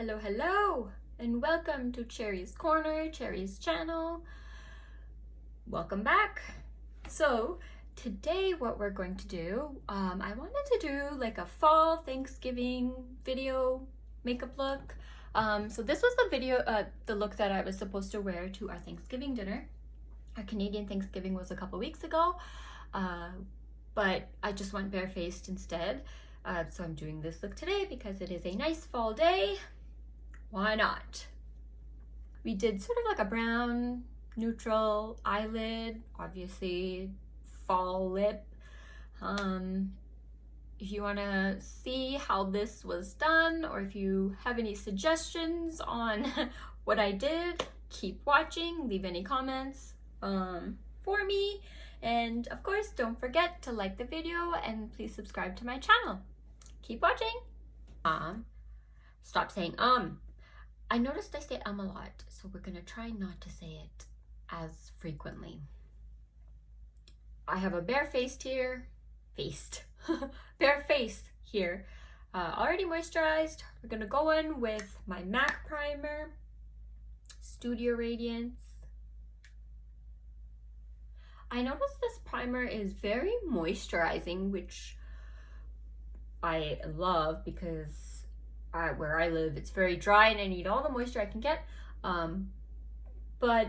Hello, and welcome to Cherry's Corner, Cherry's channel. Welcome back. So today what we're going to do, I wanted to do like a fall Thanksgiving video makeup look. So this was the look that I was supposed to wear to our Thanksgiving dinner. Our Canadian Thanksgiving was a couple weeks ago, but I just went barefaced instead. So I'm doing this look today because it is a nice fall day. Why not? We did sort of like a brown neutral eyelid, obviously fall lip. If you want to see how this was done, or if you have any suggestions on what I did, keep watching, leave any comments for me, and of course don't forget to like the video and please subscribe to my channel. Keep watching. Stop saying I noticed I say a lot, so we're gonna try not to say it as frequently. I have a bare face here, bare face here, already moisturized. We're gonna go in with my M.A.C primer, Studio Radiance. I noticed this primer is very moisturizing, which I love because where I live, it's very dry and I need all the moisture I can get. But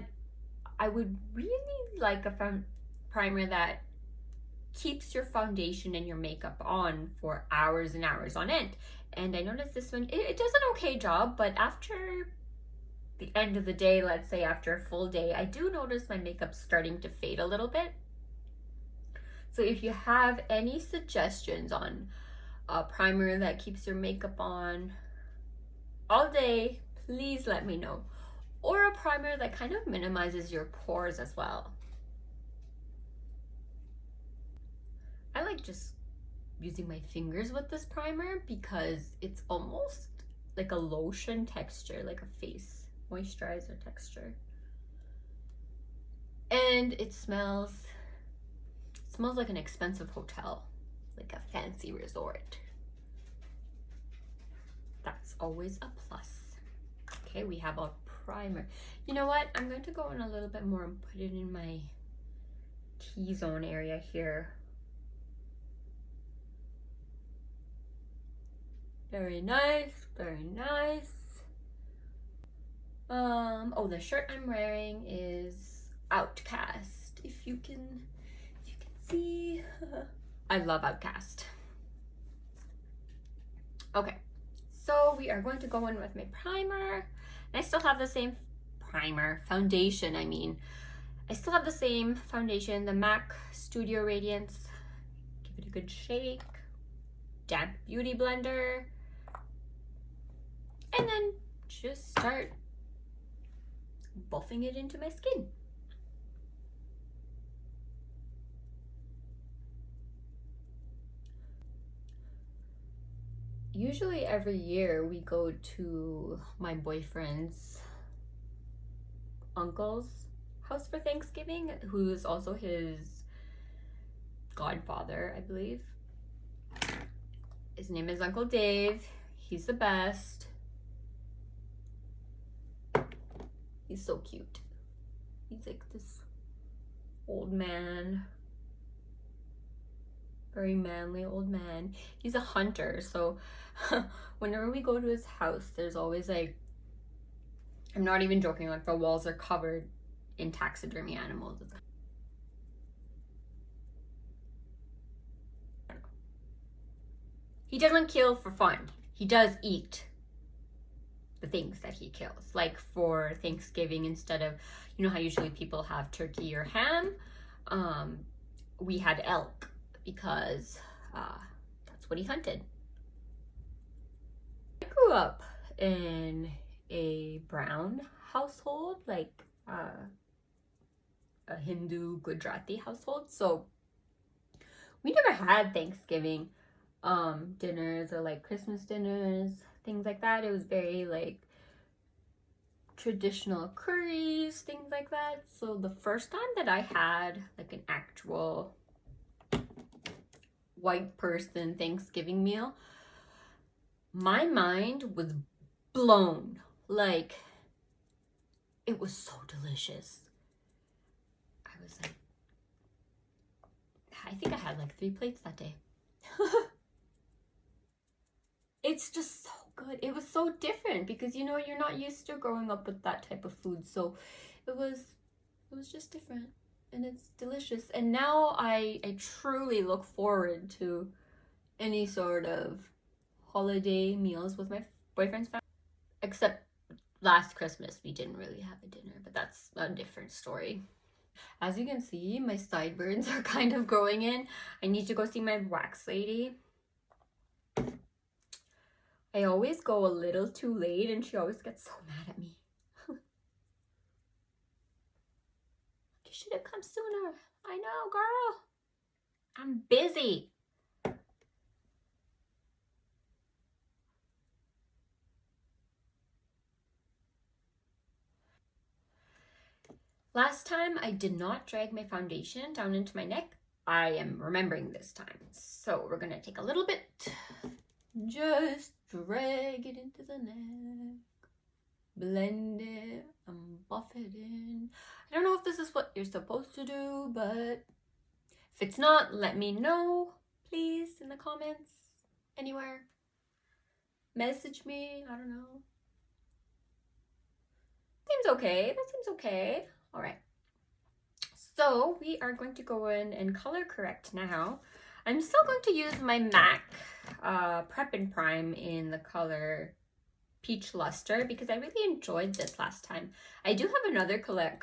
I would really like a primer that keeps your foundation and your makeup on for hours and hours on end. And I noticed this one, it does an okay job, but after the end of the day, let's say after a full day, I do notice my makeup starting to fade a little bit. So if you have any suggestions on a primer that keeps your makeup on all day, please let me know. Or a primer that kind of minimizes your pores as well. I like just using my fingers with this primer because it's almost like a lotion texture, like a face moisturizer texture. And it smells like an expensive hotel, like a fancy resort. That's always a plus. Okay, we have our primer. You know what? I'm going to go in a little bit more and put it in my T-zone area here. Very nice, very nice. Oh, the shirt I'm wearing is Outcast. If you can see. I love Outcast. Okay, so we are going to go in with my primer. I still have the same foundation, I mean. I still have the same foundation, the M.A.C Studio Radiance. Give it a good shake. Damp Beauty Blender. And then just start buffing it into my skin. Usually every year we go to my boyfriend's uncle's house for Thanksgiving, who is also his godfather, I believe. His name is Uncle Dave. He's the best. He's so cute. He's like this old man. Very manly old man. He's a hunter, so whenever we go to his house, there's always like, I'm not even joking, like the walls are covered in taxidermy animals. He doesn't kill for fun. He does eat the things that he kills. Like for Thanksgiving, instead of, you know how usually people have turkey or ham, we had elk because that's what he hunted. I grew up in a brown household, like a Hindu Gujarati household, so we never had Thanksgiving dinners or like Christmas dinners, things like that. It was very like traditional curries, things like that. So the first time that I had like an actual white person Thanksgiving meal, my mind was blown. Like, it was so delicious. I was like, I think I had like 3 plates that day. It's just so good. It was so different because, you know, you're not used to growing up with that type of food. So it was just different, and it's delicious. And now I truly look forward to any sort of holiday meals with my boyfriend's family. Except last Christmas, we didn't really have a dinner, but that's a different story. As you can see, my sideburns are kind of growing in. I need to go see my wax lady. I always go a little too late and she always gets so mad at me. You should have come sooner. I know, girl. I'm busy. Last time I did not drag my foundation down into my neck. I am remembering this time. So we're gonna take a little bit, just drag it into the neck, blend it, and buff it in. I don't know if this is what you're supposed to do, but if it's not, let me know, please, in the comments, anywhere. Message me, I don't know. Seems okay, that seems okay. All right, so we are going to go in and color correct now. I'm still going to use my MAC Prep and Prime in the color Peach Lustre because I really enjoyed this last time. I do have another color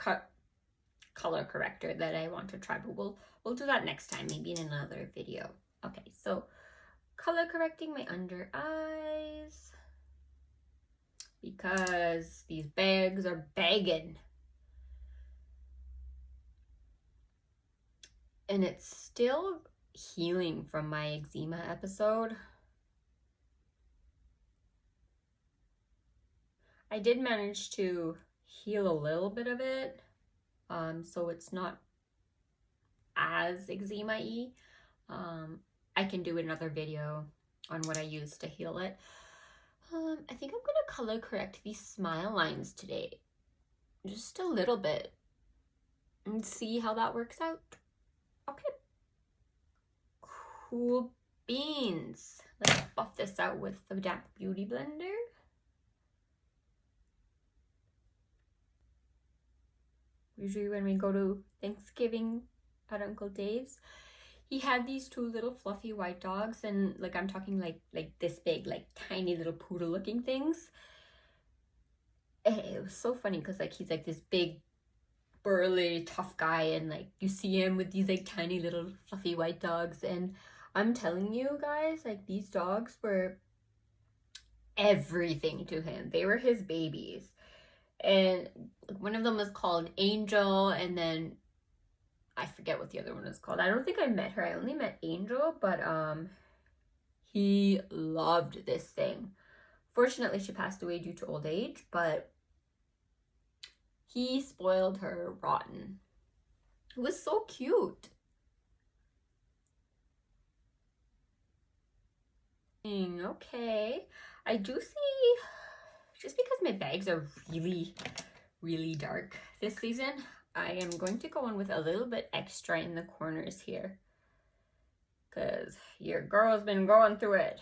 corrector that I want to try, but we'll do that next time, maybe in another video. Okay, so color correcting my under eyes because these bags are bagging. And it's still healing from my eczema episode. I did manage to heal a little bit of it, so it's not as eczema-y. I can do another video on what I use to heal it. I think I'm gonna color correct these smile lines today, just a little bit, and see how that works out. Okay. Cool beans. Let's buff this out with the damp beauty blender. Usually when we go to Thanksgiving at Uncle Dave's, he had these 2 little fluffy white dogs, and like I'm talking like this big, like tiny little poodle looking things. And it was so funny because like he's like this big burly tough guy, and like you see him with these like tiny little fluffy white dogs, and I'm telling you guys, like these dogs were everything to him. They were his babies. And one of them was called Angel, and then I forget what the other one was called. I don't think I met her. I only met Angel, but he loved this thing. Fortunately, she passed away due to old age, but he spoiled her rotten. It was so cute. Okay, I do see, just because my bags are really dark this season, I am going to go in with a little bit extra in the corners here because your girl's been going through it.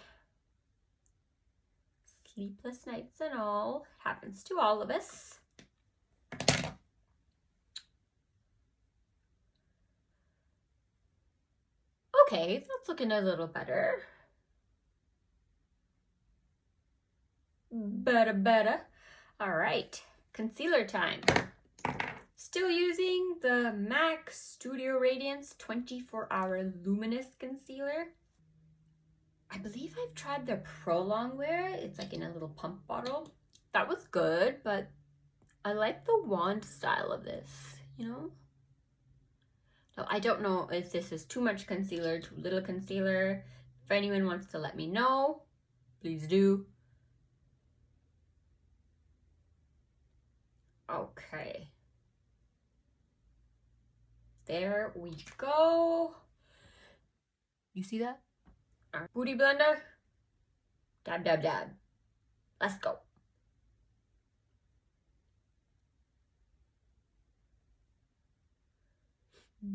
Sleepless nights and all, happens to all of us. Okay, that's looking a little better. Better. All right, concealer time. Still using the M.A.C Studio Radiance 24-Hour Luminous Concealer. I believe I've tried the Pro Longwear. It's like in a little pump bottle. That was good, but I like the wand style of this, you know? So I don't know if this is too much concealer, too little concealer. If anyone wants to let me know, please do. Okay. There we go. You see that? Our booty blender. Dab, dab, dab. Let's go.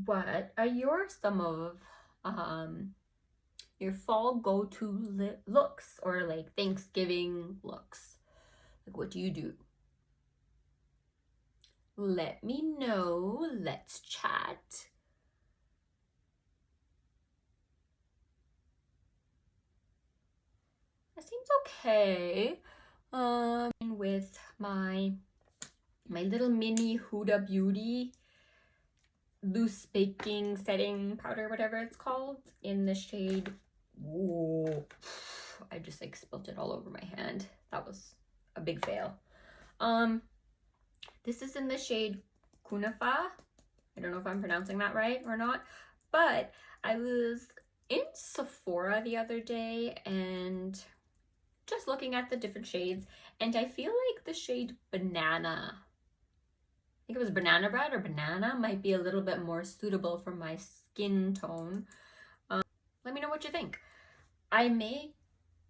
what are some of your fall go-to looks, or like Thanksgiving looks? Like, what do you do? Let me know. Let's chat. That seems okay. With my little mini Huda Beauty loose baking setting powder, whatever it's called, in the shade. Whoa, I just like spilt it all over my hand. That was a big fail. This is in the shade Kunufa. I don't know if I'm pronouncing that right or not, but I was in Sephora the other day and just looking at the different shades, and I feel like the shade Banana, I think it was Banana Bread or Banana, might be a little bit more suitable for my skin tone. Let me know what you think. I may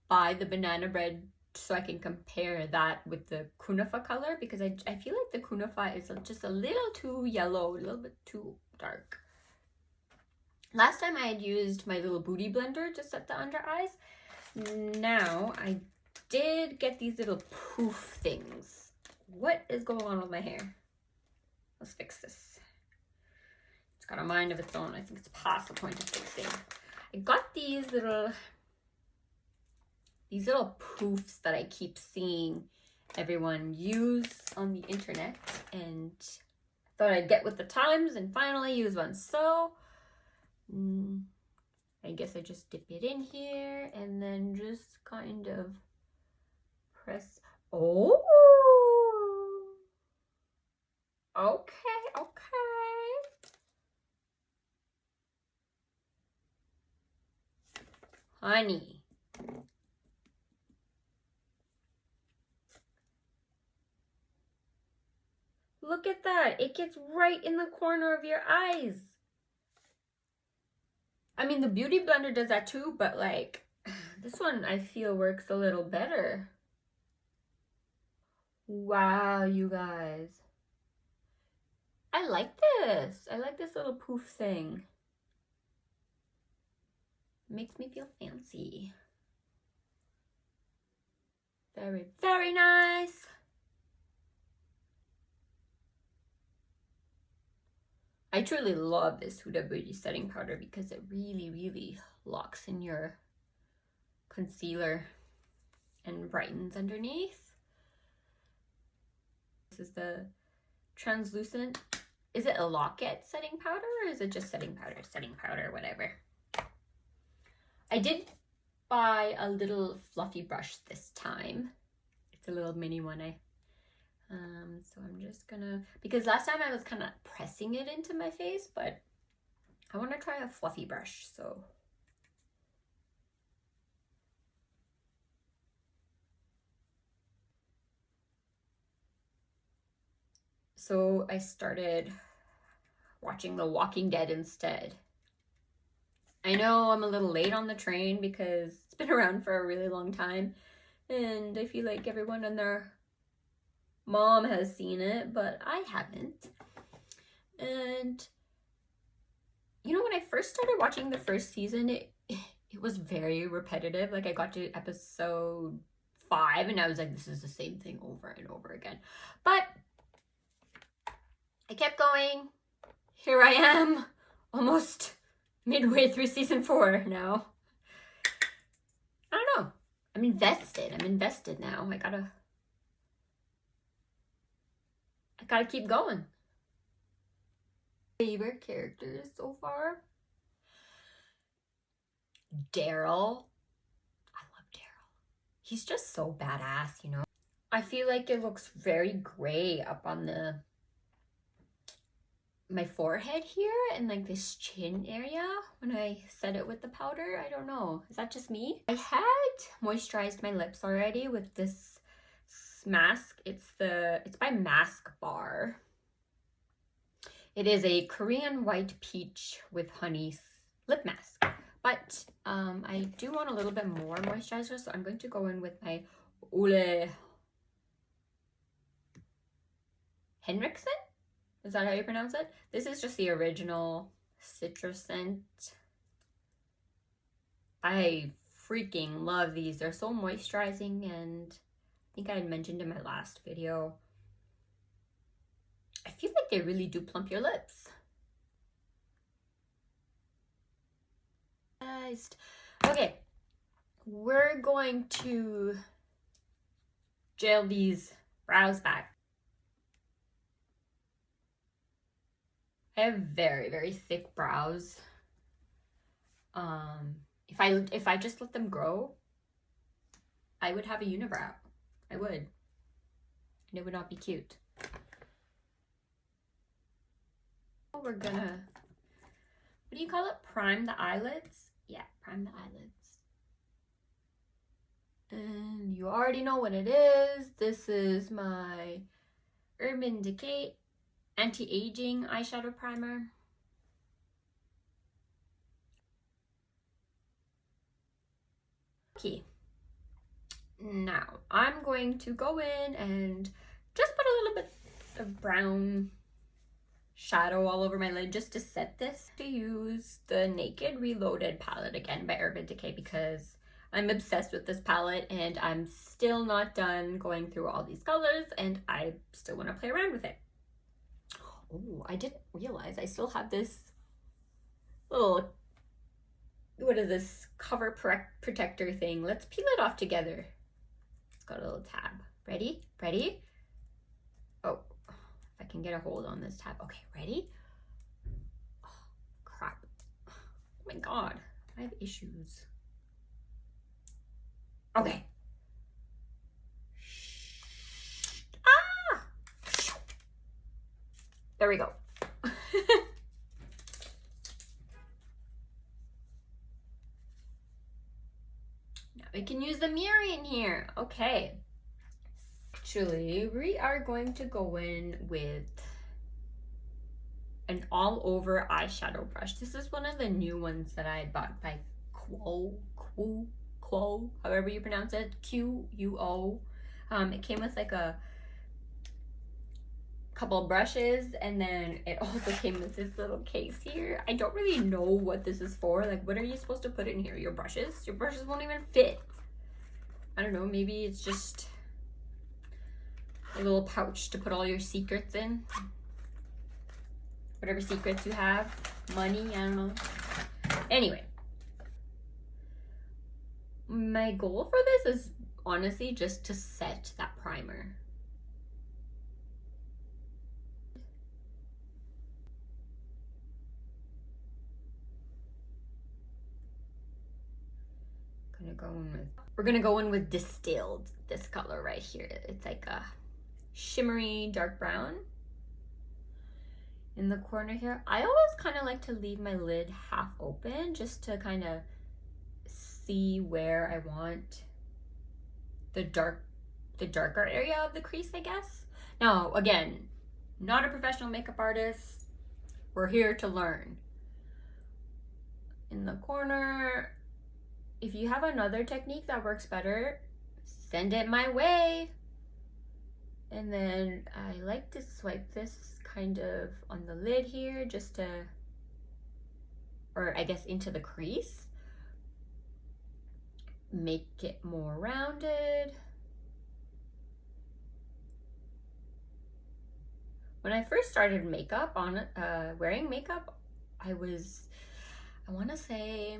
buy the Banana Bread so I can compare that with the Kunufa color, because I feel like the Kunufa is just a little too yellow, a little bit too dark. Last time I had used my little booty blender to set the under eyes. Now I did get these little poof things. What is going on with my hair? Let's fix this. It's got a mind of its own. I think it's past the point of fixing. I got these little poofs that I keep seeing everyone use on the internet, and I thought I'd get with the times and finally use one. So I guess I just dip it in here and then just kind of press. Oh, okay. Honey. Look at that. It gets right in the corner of your eyes. I mean, the Beauty Blender does that too, but like this one I feel works a little better. Wow, you guys. I like this. I like this little poof thing. It makes me feel fancy. Very, very nice. I truly love this Huda Beauty setting powder because it really, really locks in your concealer and brightens underneath. This is the translucent. Is it a locket setting powder, or is it just setting powder? Setting powder, whatever. I did buy a little fluffy brush this time. It's a little mini one. So I'm just gonna, because last time I was kind of pressing it into my face, but I want to try a fluffy brush. So I started watching The Walking Dead instead. I know I'm a little late on the train because it's been around for a really long time, and I feel like everyone and their mom has seen it, but I haven't. And you know, when I first started watching the first season, it was very repetitive. Like I got to episode 5 and I was like, this is the same thing over and over again. But I kept going. Here I am, almost midway through season 4 now. I don't know. I'm invested. I'm invested now. I gotta keep going. Favorite characters so far? Daryl. I love Daryl. He's just so badass, you know. I feel like it looks very gray up on my forehead here and like this chin area when I set it with the powder. I don't know. Is that just me? I had moisturized my lips already with this mask. It's by M.A.C Bar. It is a Korean white peach with honey lip mask. But I do want a little bit more moisturizer, so I'm going to go in with my Ole Henriksen. Is that how you pronounce it? This is just the original citrus scent. I freaking love these. They're so moisturizing, and I think I had mentioned in my last video, I feel like they really do plump your lips. Okay, we're going to gel these brows back. I have very, very thick brows. If I just let them grow, I would have a unibrow. I would. And it would not be cute. We're gonna, what do you call it? Prime the eyelids? Yeah, prime the eyelids. And you already know what it is. This is my Urban Decay Anti-Aging Eyeshadow Primer. Okay. Now, I'm going to go in and just put a little bit of brown shadow all over my lid just to set this. To use the Naked Reloaded palette again by Urban Decay because I'm obsessed with this palette and I'm still not done going through all these colors and I still want to play around with it. Oh, I didn't realize I still have this little, what is this, cover protector thing. Let's peel it off together. It's got a little tab. Ready? Ready? Oh, if I can get a hold on this tab. Okay, ready? Oh, crap. Oh my God, I have issues. Okay. Ah! There we go. Now we can use the mirror in here. Okay. Actually, we are going to go in with an all-over eyeshadow brush. This is one of the new ones that I bought by Quo, however you pronounce it, Quo. It came with like a couple of brushes, and then it also came with this little case here. I don't really know what this is for. Like, what are you supposed to put in here? Your brushes? Your brushes won't even fit. I don't know, maybe it's just a little pouch to put all your secrets in. Whatever secrets you have. Money, I don't know. Anyway. My goal for this is honestly just to set that primer. We're gonna go in with Distilled, this color right here. It's like a shimmery dark brown in the corner here. I always kind of like to leave my lid half open just to kind of see where I want the darker area of the crease, I guess. Now, again, not a professional makeup artist. We're here to learn. In the corner, if you have another technique that works better, send it my way. And then I like to swipe this kind of on the lid here just to, or I guess into the crease. Make it more rounded. When I first started makeup wearing makeup, I want to say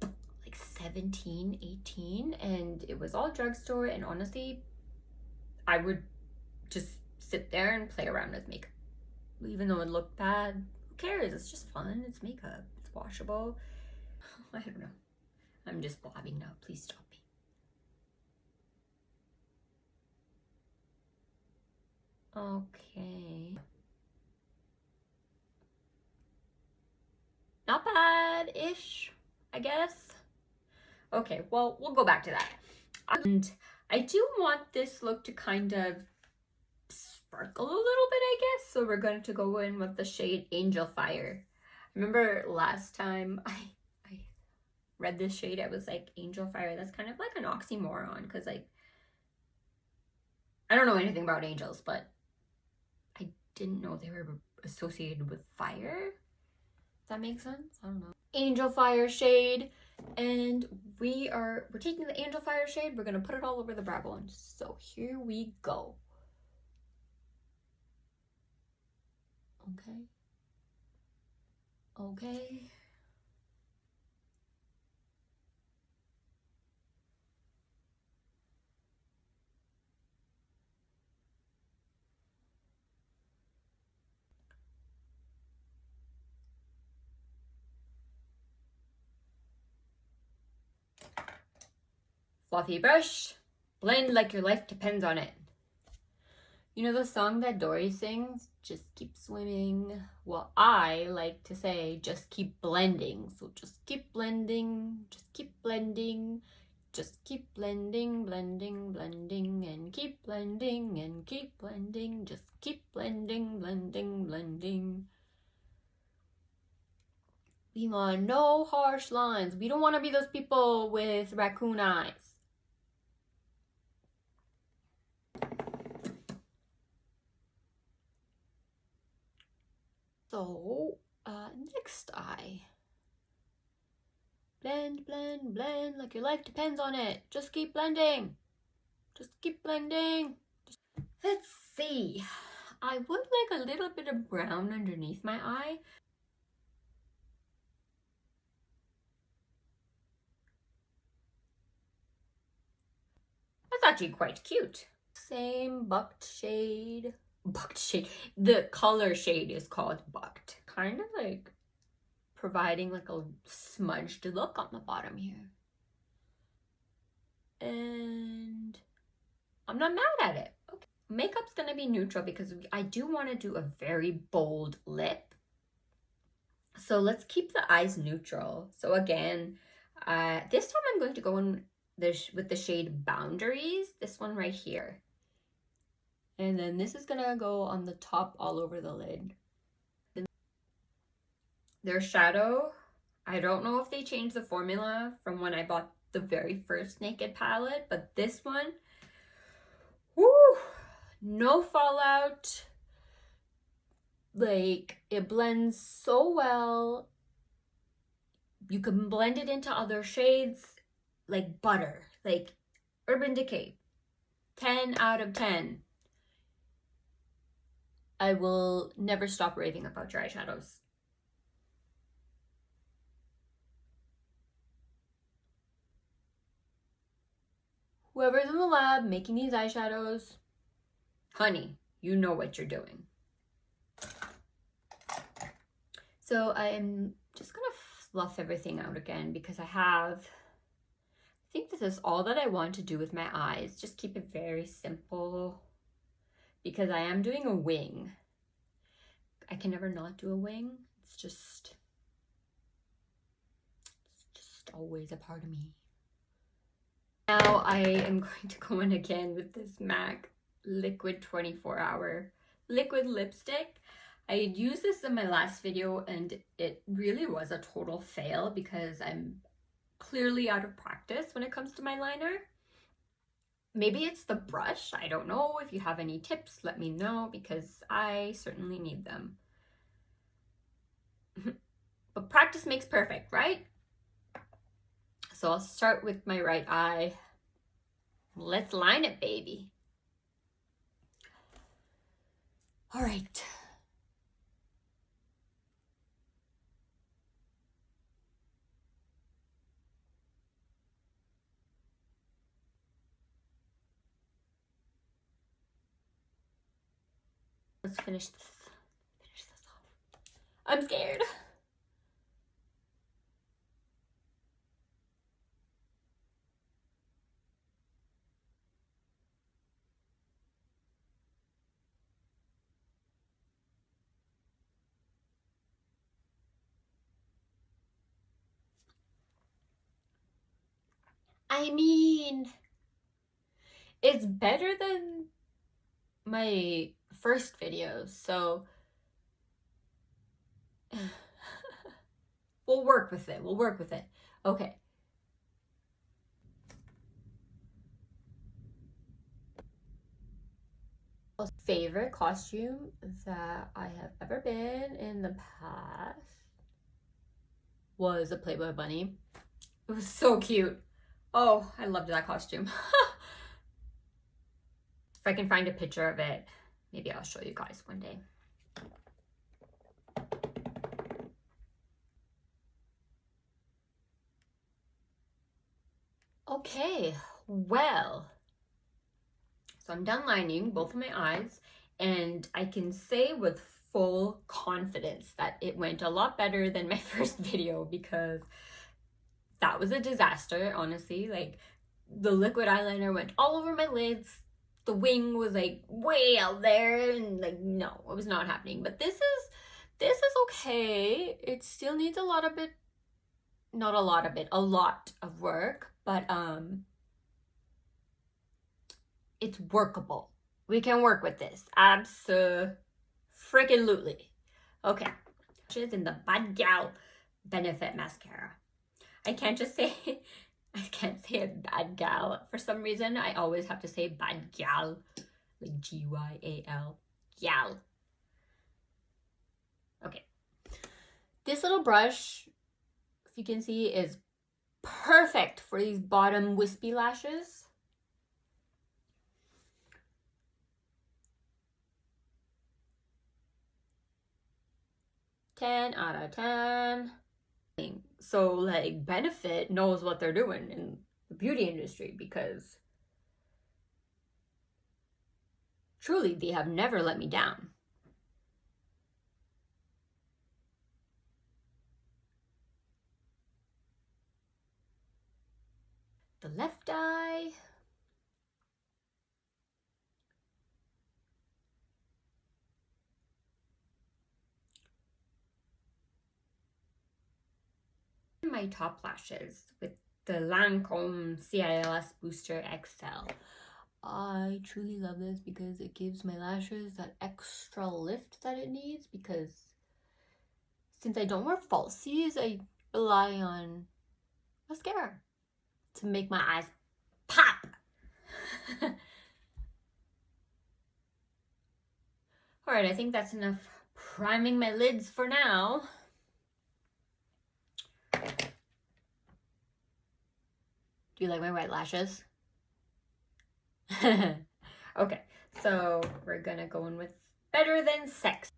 like 17, 18, and it was all drugstore, and honestly, I would just sit there and play around with makeup. Even though it looked bad, who cares? It's just fun. It's makeup. It's washable. I don't know. I'm just blabbing now. Please stop me. Okay. Not bad-ish, I guess. Okay, well, we'll go back to that. And I do want this look to kind of sparkle a little bit, I guess. So we're going to go in with the shade Angel Fire. Remember last time I read this shade, I was like, Angel Fire, that's kind of like an oxymoron, because like, I don't know anything about angels, but I didn't know they were associated with fire. Does that make sense? I don't know. Angel Fire shade, and we're taking the Angel Fire shade, we're gonna put it all over the brow bone. So here we go. Okay. Okay. Fluffy brush. Blend like your life depends on it. You know the song that Dory sings? Just keep swimming. Well, I like to say just keep blending. So just keep blending, just keep blending, just keep blending, blending, blending, and keep blending, and keep blending. Just keep blending, blending, blending. We want no harsh lines. We don't want to be those people with raccoon eyes. So, next eye. Blend, blend, blend like your life depends on it. Just keep blending. Just keep blending. Let's see. I would like a little bit of brown underneath my eye. That's actually quite cute. Same bucked shade. Bucked shade. The color shade is called bucked. Kind of like providing like a smudged look on the bottom here. And I'm not mad at it. Okay. Makeup's gonna be neutral because I do want to do a very bold lip. So let's keep the eyes neutral. So again, this time I'm going to go in with the shade Boundaries, this one right here. And then this is gonna go on the top all over the lid. Their shadow, I don't know if they changed the formula from when I bought the very first Naked palette, but this one, woo, no fallout. Like, it blends so well. You can blend it into other shades like butter, like Urban Decay. 10 out of 10. I will never stop raving about your eyeshadows. Whoever's in the lab making these eyeshadows, honey, you know what you're doing. So I'm just gonna fluff everything out again because I think this is all that I want to do with my eyes. Just keep it very simple because I am doing a wing. I can never not do a wing. It's just always a part of me. Now I am going to go in again with this MAC Liquid 24-Hour Liquid Lipstick. I had used this in my last video and it really was a total fail because I'm clearly out of practice when it comes to my liner. Maybe it's the brush. I don't know. If you have any tips, let me know because I certainly need them. But practice makes perfect, right? So I'll start with my right eye. Let's line it, baby. All right. Let's finish this off. I'm scared. I mean, it's better than my first videos, so we'll work with it. We'll work with it. Okay. Favorite costume that I have ever been in the past was a Playboy bunny. It was so cute. Oh, I loved that costume. If I can find a picture of it, maybe I'll show you guys one day. Okay, well, so I'm done lining both of my eyes, and I can say with full confidence that it went a lot better than my first video, because that was a disaster, honestly. Like, the liquid eyeliner went all over my lids. The wing was like way out there, and like, no, it was not happening. But this is okay. It still needs a lot of work, but it's workable. We can work with this. Abso-freaking-lutely. Okay. In the Bad Gal Benefit Mascara. I can't say it Bad Gal. For some reason, I always have to say Bad Gal. Like G-Y-A-L. Gal. Okay. This little brush, if you can see, is perfect for these bottom wispy lashes. Ten out of 10. So like Benefit knows what they're doing in the beauty industry, because truly they have never let me down. The left eye. My top lashes with the Lancome CILS Booster XL. I truly love this because it gives my lashes that extra lift that it needs, because since I don't wear falsies, I rely on mascara to make my eyes pop. Alright, I think that's enough priming my lids for now. Do you like my white lashes? Okay, so we're gonna go in with Better Than Sex.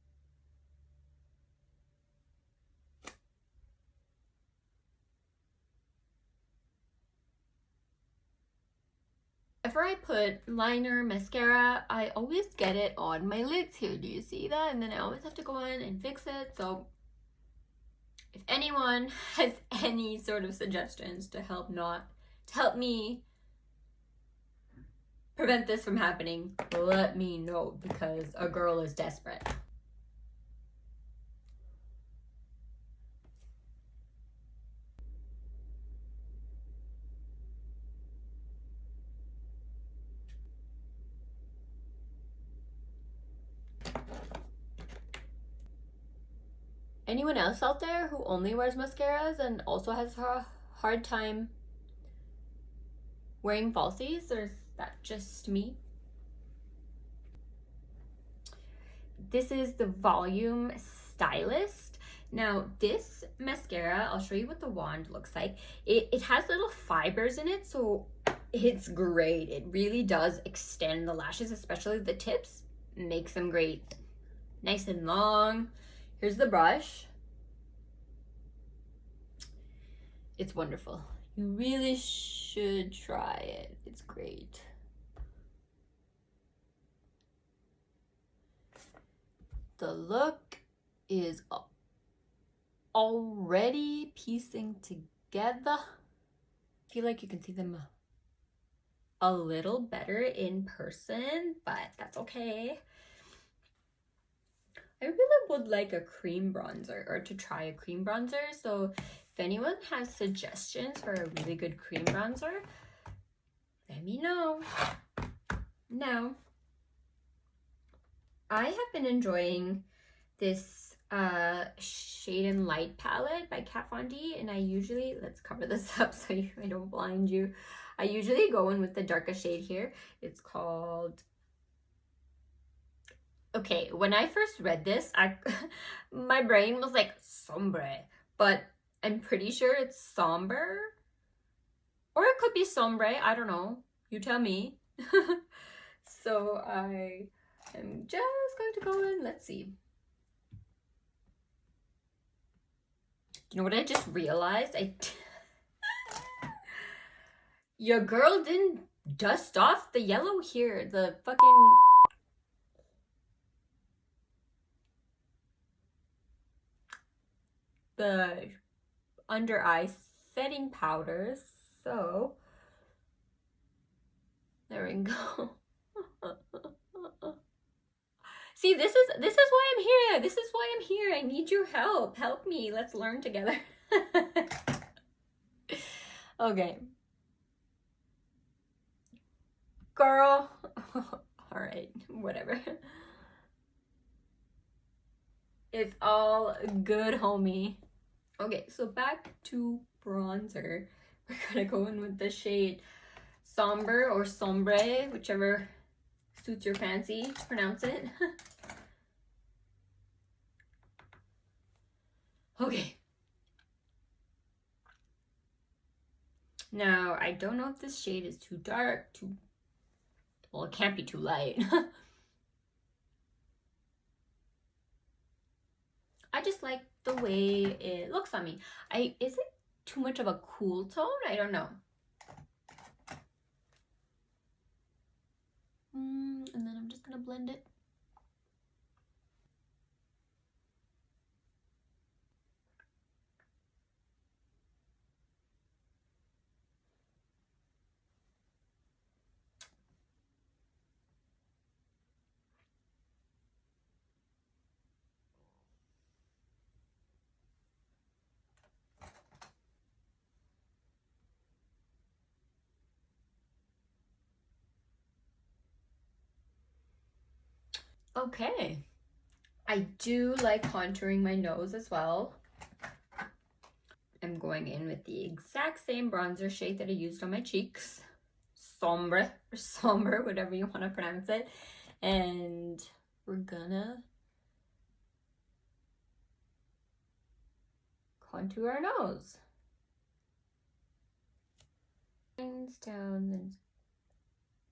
Whenever I put liner, mascara, I always get it on my lids here. Do you see that? And then I always have to go in and fix it. So if anyone has any sort of suggestions to help me prevent this from happening, let me know, because a girl is desperate. Anyone else out there who only wears mascaras and also has a hard time wearing falsies, or is that just me? This is the Volume Stylist. Now this mascara, I'll show you what the wand looks like. It has little fibers in it, so it's great. It really does extend the lashes, especially the tips. Makes them great, nice and long. Here's the brush. It's wonderful. You really should try it. It's great. The look is already piecing together. I feel like you can see them a little better in person, but that's okay. I really would like a cream bronzer, or to try a cream bronzer. So if anyone has suggestions for a really good cream bronzer, let me know. Now, I have been enjoying this Shade and Light palette by Kat Von D, and I usually, let's cover this up so I don't blind you. I usually go in with the darkest shade here. It's called Okay, when I first read this, my brain was like sombre, but I'm pretty sure it's somber. Or it could be sombre, I don't know. You tell me. So I am just going to go in, let's see. You know what I just realized? Your girl didn't dust off the yellow here, the fucking... the under eye setting powder, so there we go. See, this is why I'm here. This is why I'm here. I need your help. Help me. Let's learn together. Okay. Girl. All right, whatever. It's all good, homie. Okay, so back to bronzer. We're gonna go in with the shade Sombre or Sombre, whichever suits your fancy to pronounce it. Okay. Now, I don't know if this shade is too dark, well, it can't be too light. I just like the way it looks on me. Is it too much of a cool tone? I don't know. And then I'm just gonna blend it. Okay. I do like contouring my nose as well. I'm going in with the exact same bronzer shade that I used on my cheeks. Sombre or somber, whatever you want to pronounce it. And we're gonna contour our nose. Lines down and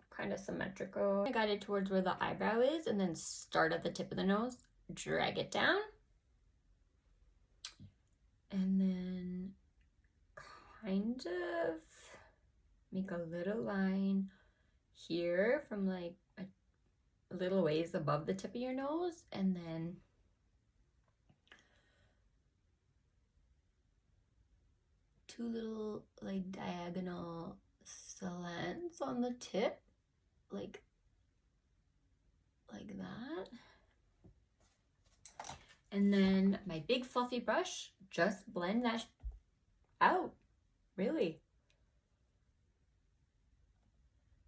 kind of symmetrical. I got it towards where the eyebrow is and then start at the tip of the nose, drag it down. And then kind of make a little line here from like a little ways above the tip of your nose, and then two little like diagonal slants on the tip, like that. And then my big fluffy brush, just blend that out, really.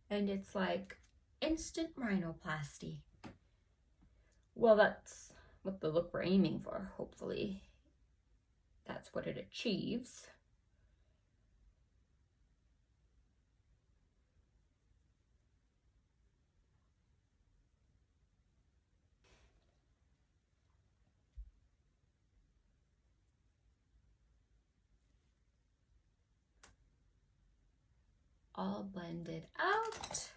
And it's like instant rhinoplasty. Well, that's what the look we're aiming for, hopefully. That's what it achieves. All blended out.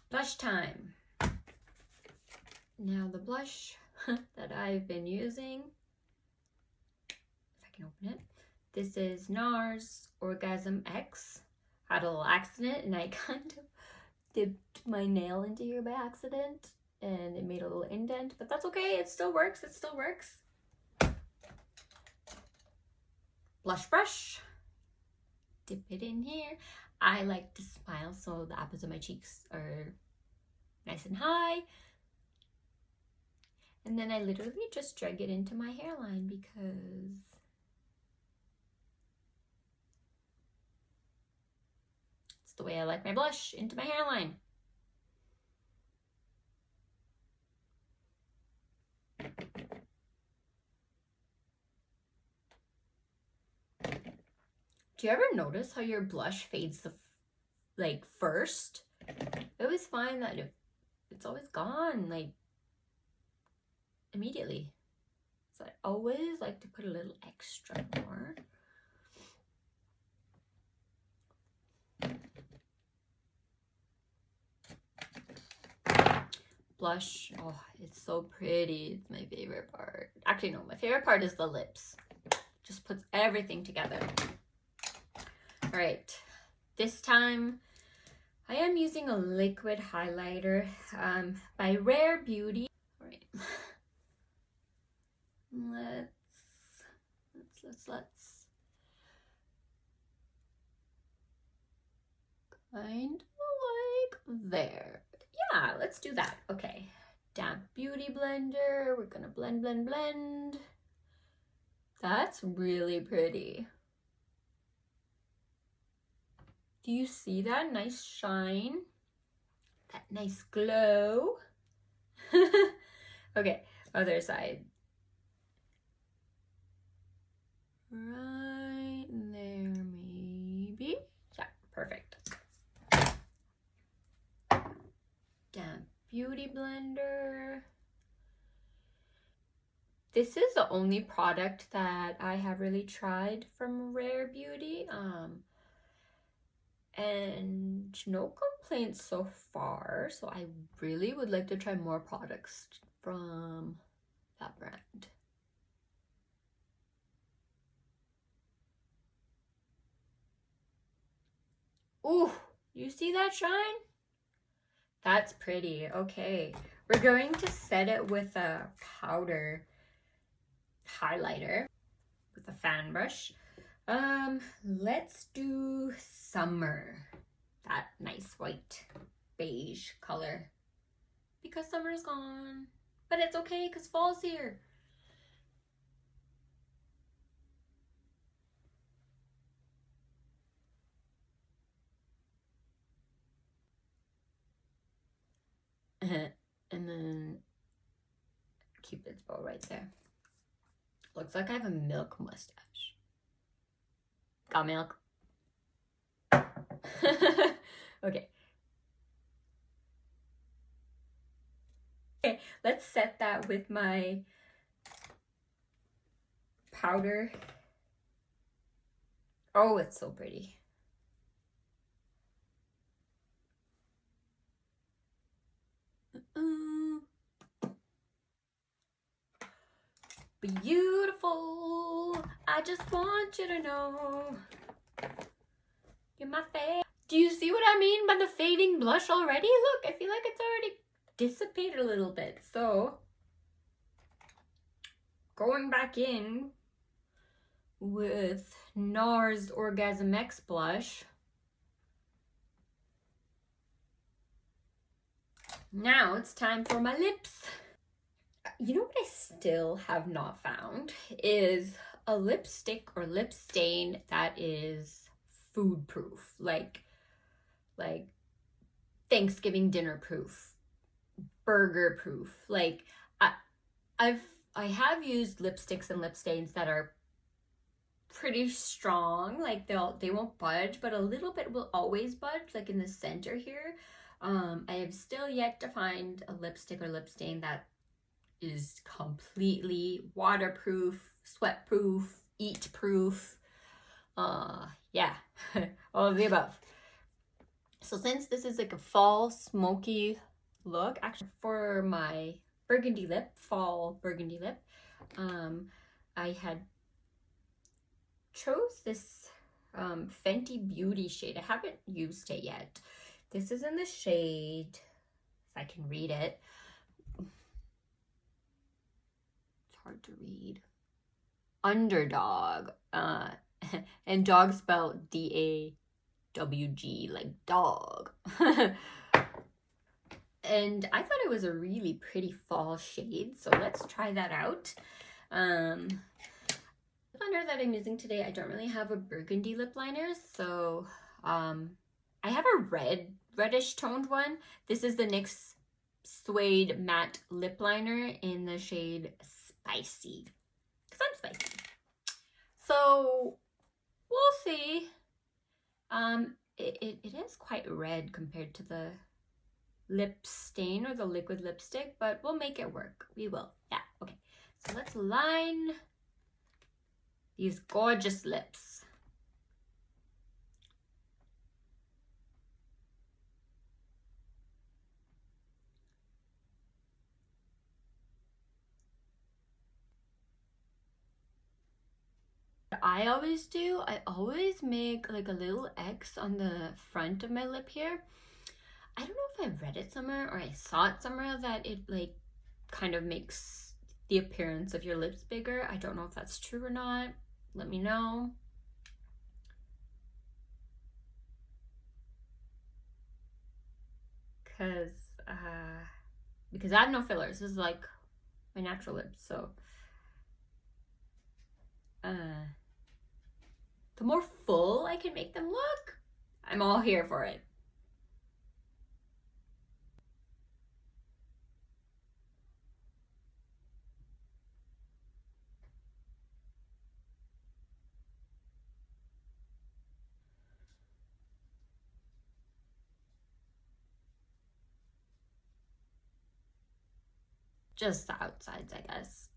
Blush time. Now the blush that I've been using, if I can open it, this is NARS Orgasm X. Had a little accident and I kind of dipped my nail into here by accident and it made a little indent, but that's okay, it still works, it still works. Blush brush. Dip it in here. I like to smile so the apples of my cheeks are nice and high. And then I literally just drag it into my hairline because it's the way I like my blush, into my hairline. Do you ever notice how your blush fades the like first? I always find that it's always gone, like, immediately. So I always like to put a little extra more. Blush, oh, it's so pretty. It's my favorite part. Actually, no, my favorite part is the lips. Just puts everything together. All right, this time I am using a liquid highlighter by Rare Beauty. All right, let's kind of like there. Yeah, let's do that. Okay, damp beauty blender. We're gonna blend, blend, blend. That's really pretty. Do you see that nice shine? That nice glow? Okay, other side. Right there, maybe. Yeah, perfect. Damp beauty blender. This is the only product that I have really tried from Rare Beauty. And no complaints so far. So I really would like to try more products from that brand. Ooh, you see that shine? That's pretty. Okay, we're going to set it with a powder highlighter with a fan brush. Let's do Summer. That nice white beige color. Because summer's gone. But it's okay because fall's here. And then Cupid's bow right there. Looks like I have a milk mustache. Got milk? Okay. Okay, let's set that with my powder. Oh, it's so pretty. Beautiful. I just want you to know you're my fave. Do you see what I mean by the fading blush already? Look, I feel like it's already dissipated a little bit. So going back in with NARS Orgasm X blush. Now it's time for my lips. You know what I still have not found is a lipstick or lip stain that is food proof, like Thanksgiving dinner proof, burger proof. Like I have used lipsticks and lip stains that are pretty strong, like they won't budge, but a little bit will always budge, like in the center here. I have still yet to find a lipstick or lip stain that is completely waterproof, sweat proof, eat proof. Yeah, all of the above. So since this is like a fall smoky look, actually for my burgundy lip, fall burgundy lip, I had chose this Fenty Beauty shade. I haven't used it yet. This is in the shade, if I can read it. It's hard to read. Underdog. And dog spelled D-A-W-G, like dog. And I thought it was a really pretty fall shade, so let's try that out. The liner that I'm using today, I don't really have a burgundy lip liner, so I have a reddish toned one. This is the NYX Suede Matte Lip Liner in the shade Spicy, because I'm spicy. So we'll see. It is quite red compared to the lip stain or the liquid lipstick, but we'll make it work. We will. Yeah, okay. So let's line these gorgeous lips. What I always do, I always make like a little X on the front of my lip here. I don't know if I read it somewhere or I saw it somewhere that it like kind of makes the appearance of your lips bigger. I don't know if that's true or not. Let me know. Because I have no fillers. This is like my natural lips, so the more full I can make them look, I'm all here for it. Just the outsides, I guess.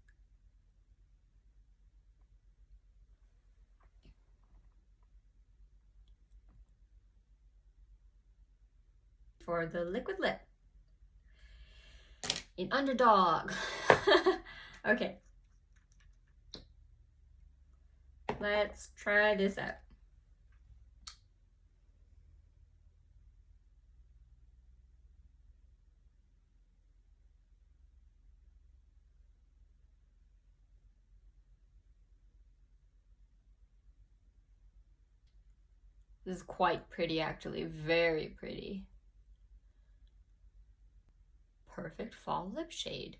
For the liquid lip in Underdog. Okay. Let's try this out. This is quite pretty, actually. Very pretty. Perfect fall lip shade.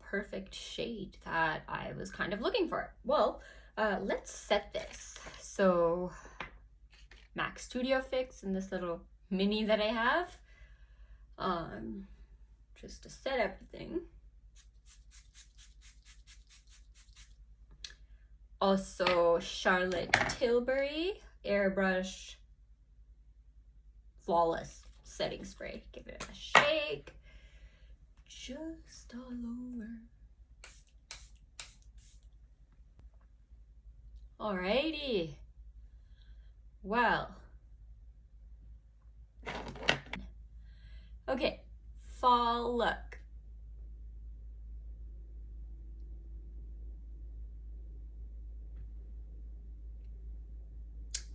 Perfect shade that I was kind of looking for. Well, let's set this. So M.A.C Studio Fix in this little mini that I have, just to set everything. Also Charlotte Tilbury Airbrush Flawless Setting Spray. Give it a shake. Just all over. Alrighty. Well. Okay, fall look.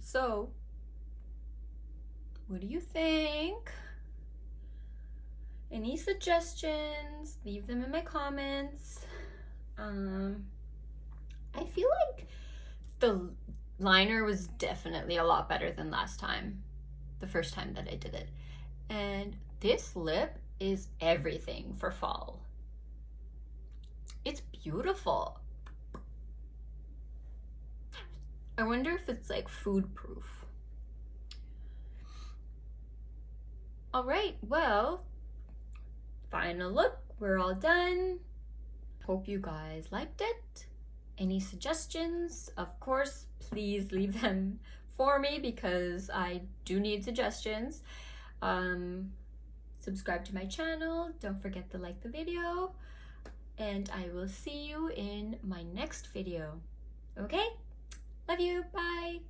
So, what do you think? Any suggestions? Leave them in my comments. I feel like the liner was definitely a lot better than last time, the first time that I did it. And this lip is everything for fall. It's beautiful. I wonder if it's like food proof. All right, well, final look, we're all done. Hope you guys liked it. Any suggestions? Of course, please leave them for me because I do need suggestions. Subscribe to my channel. Don't forget to like the video. And I will see you in my next video. Okay? Love you. Bye.